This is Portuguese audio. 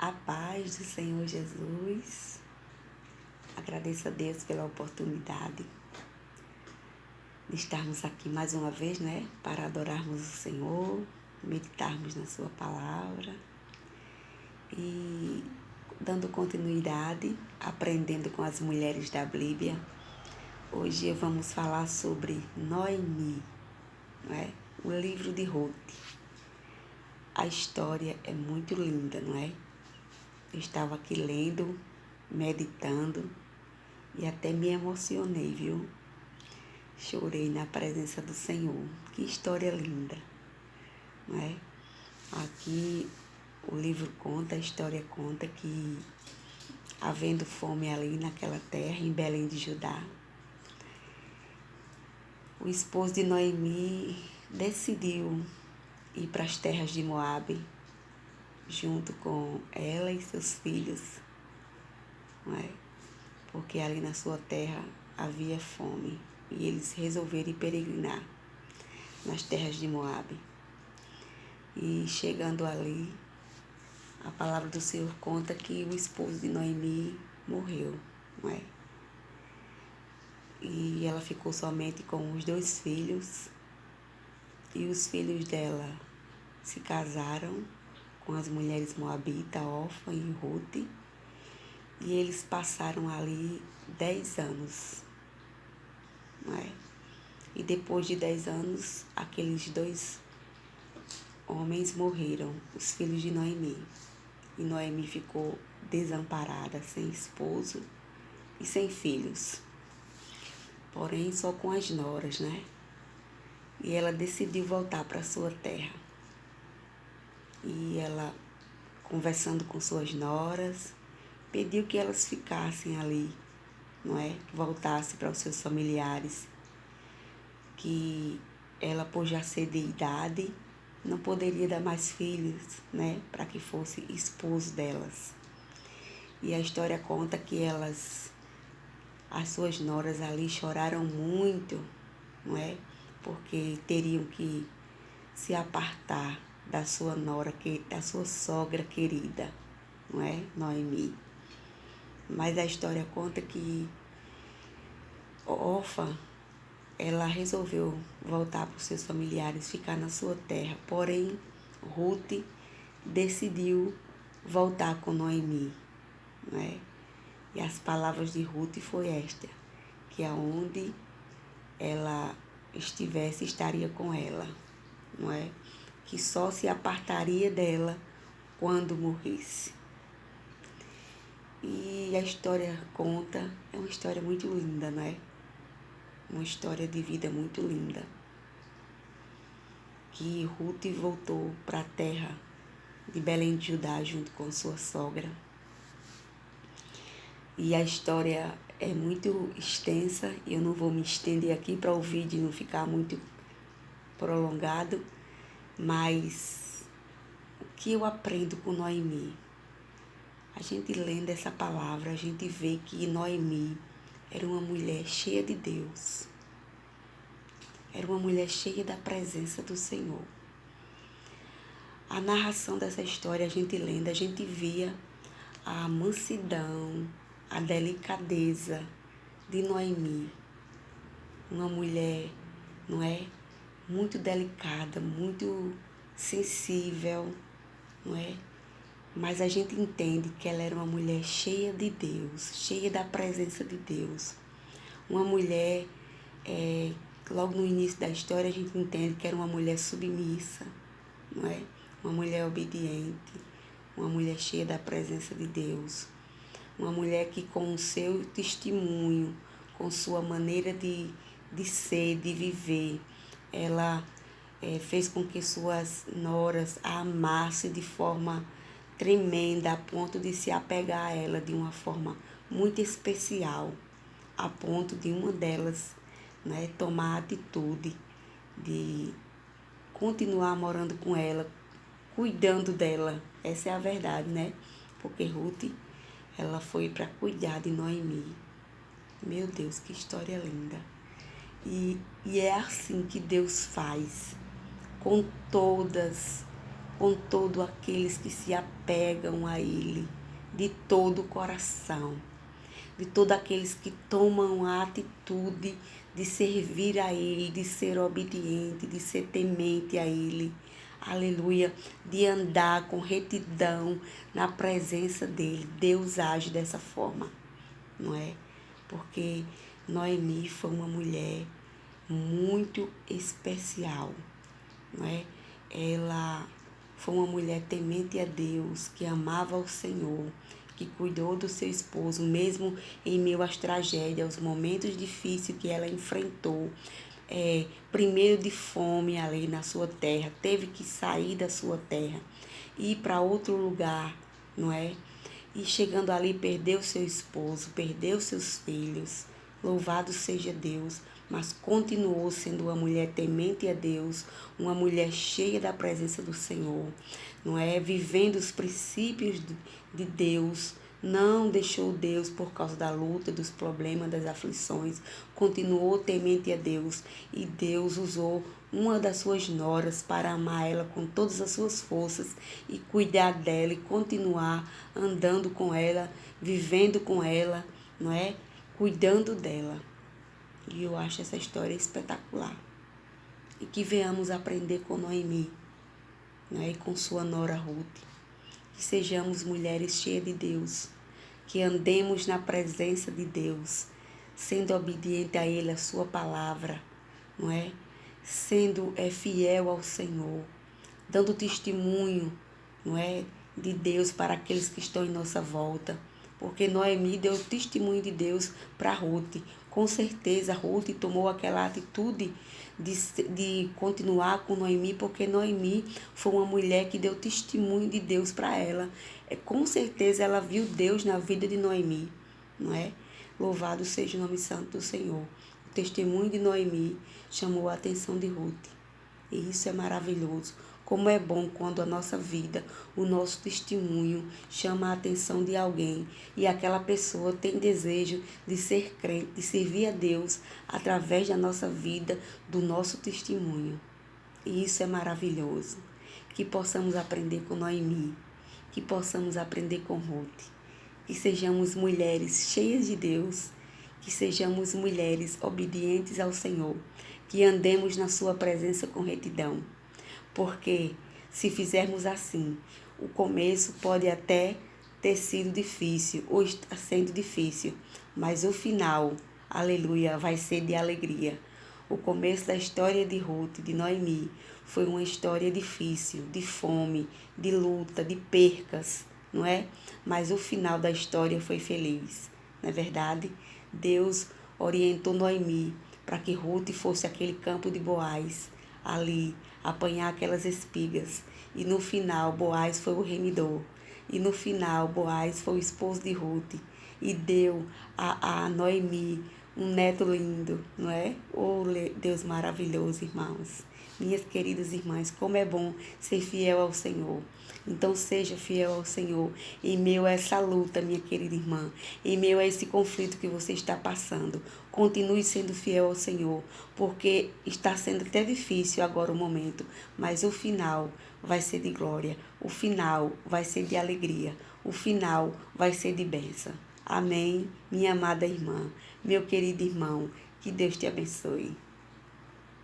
A paz do Senhor Jesus. Agradeço a Deus pela oportunidade de estarmos aqui mais uma vez, para adorarmos o Senhor, meditarmos na sua palavra e dando continuidade, aprendendo com as mulheres da Bíblia. Hoje vamos falar sobre Noemi, o livro de Ruth. A história é muito linda, não é? Eu estava aqui lendo, meditando e até me emocionei, viu? Chorei na presença do Senhor. Que história linda, não é? Aqui o livro conta, a história conta que, havendo fome ali naquela terra, em Belém de Judá, o esposo de Noemi decidiu ir para as terras de Moabe, junto com ela e seus filhos, não é? Porque ali na sua terra havia fome e eles resolveram ir peregrinar nas terras de Moabe. E chegando ali, a palavra do Senhor conta que o esposo de Noemi morreu, não é? E ela ficou somente com os 2 filhos, e os filhos dela se casaram com as mulheres moabitas, Orfa e Ruth, e eles passaram ali 10 anos, não é? E depois de 10 anos, aqueles 2 homens morreram, os filhos de Noemi. E Noemi ficou desamparada, sem esposo e sem filhos. Porém, só com as noras, E ela decidiu voltar para sua terra. E ela, conversando com suas noras, pediu que elas ficassem ali, voltasse para os seus familiares, que ela, por já ser de idade, não poderia dar mais filhos, para que fosse esposo delas. E a história conta que as suas noras ali choraram muito, porque teriam que se apartar da sua nora, da sua sogra querida, Noemi. Mas a história conta que Orfa, ela resolveu voltar para os seus familiares, ficar na sua terra. Porém, Ruth decidiu voltar com Noemi, E as palavras de Ruth foi esta, que aonde ela estivesse, estaria com ela, Que só se apartaria dela quando morresse. E a história conta, é uma história muito linda, Uma história de vida muito linda. Que Ruth voltou para a terra de Belém de Judá junto com sua sogra. E a história é muito extensa e eu não vou me estender aqui para o vídeo não ficar muito prolongado, mas o que eu aprendo com Noemi? A gente lendo essa palavra, a gente vê que Noemi era uma mulher cheia de Deus. Era uma mulher cheia da presença do Senhor. A narração dessa história, a gente lendo, a gente via a mansidão, a delicadeza de Noemi. Uma mulher, muito delicada, muito sensível, Mas a gente entende que ela era uma mulher cheia de Deus, cheia da presença de Deus. Uma mulher, logo no início da história, a gente entende que era uma mulher submissa, Uma mulher obediente, uma mulher cheia da presença de Deus. Uma mulher que, com o seu testemunho, com sua maneira de ser, de viver, ela fez com que suas noras a amassem de forma tremenda, a ponto de se apegar a ela de uma forma muito especial, a ponto de uma delas tomar a atitude de continuar morando com ela, cuidando dela. Essa é a verdade, Porque Ruth, ela foi para cuidar de Noemi. Meu Deus, que história linda. E é assim que Deus faz com todas com todos aqueles que se apegam a Ele, de todo o coração, de todos aqueles que tomam a atitude de servir a Ele, de ser obediente, de ser temente a Ele. Aleluia, de andar com retidão na presença dEle. Deus age dessa forma, não é? Porque Noemi foi uma mulher muito especial, não é? Ela foi uma mulher temente a Deus, que amava o Senhor, que cuidou do seu esposo, mesmo em meio às tragédias, aos momentos difíceis que ela enfrentou. Primeiro de fome ali na sua terra, teve que sair da sua terra, ir para outro lugar, não é? E chegando ali, perdeu seu esposo, perdeu seus filhos. Louvado seja Deus, mas continuou sendo uma mulher temente a Deus, uma mulher cheia da presença do Senhor, não é? Vivendo os princípios de Deus, não deixou Deus por causa da luta, dos problemas, das aflições, continuou temente a Deus e Deus usou uma das suas noras para amar ela com todas as suas forças e cuidar dela e continuar andando com ela, vivendo com ela, não é? Cuidando dela. E eu acho essa história espetacular. E que venhamos aprender com Noemi, né? E com sua nora Ruth. Que sejamos mulheres cheias de Deus, que andemos na presença de Deus, sendo obediente a Ele, a sua palavra, não é? Sendo fiel ao Senhor, dando testemunho, não é? De Deus para aqueles que estão em nossa volta. Porque Noemi deu testemunho de Deus para Ruth. Com certeza, Ruth tomou aquela atitude de continuar com Noemi, porque Noemi foi uma mulher que deu testemunho de Deus para ela. Com certeza, ela viu Deus na vida de Noemi, não é? Louvado seja o nome santo do Senhor. O testemunho de Noemi chamou a atenção de Ruth. E isso é maravilhoso. Como é bom quando a nossa vida, o nosso testemunho chama a atenção de alguém e aquela pessoa tem desejo de ser crente, de servir a Deus através da nossa vida, do nosso testemunho. E isso é maravilhoso. Que possamos aprender com Noemi, que possamos aprender com Ruth, que sejamos mulheres cheias de Deus, que sejamos mulheres obedientes ao Senhor, que andemos na sua presença com retidão. Porque se fizermos assim, o começo pode até ter sido difícil ou está sendo difícil, mas o final, aleluia, vai ser de alegria. O começo da história de Ruth, de Noemi, foi uma história difícil, de fome, de luta, de percas, não é? Mas o final da história foi feliz, não é verdade? Deus orientou Noemi para que Ruth fosse aquele campo de Boaz, ali, apanhar aquelas espigas. E no final, Boaz foi o remidor. E no final, Boaz foi o esposo de Ruth. E deu a Noemi um neto lindo, não é? Oh, Deus maravilhoso, irmãos. Minhas queridas irmãs, como é bom ser fiel ao Senhor. Então seja fiel ao Senhor em meio a essa luta, minha querida irmã, em meio a esse conflito que você está passando. Continue sendo fiel ao Senhor, porque está sendo até difícil agora o momento, mas o final vai ser de glória, o final vai ser de alegria, o final vai ser de bênção. Amém, minha amada irmã, meu querido irmão, que Deus te abençoe.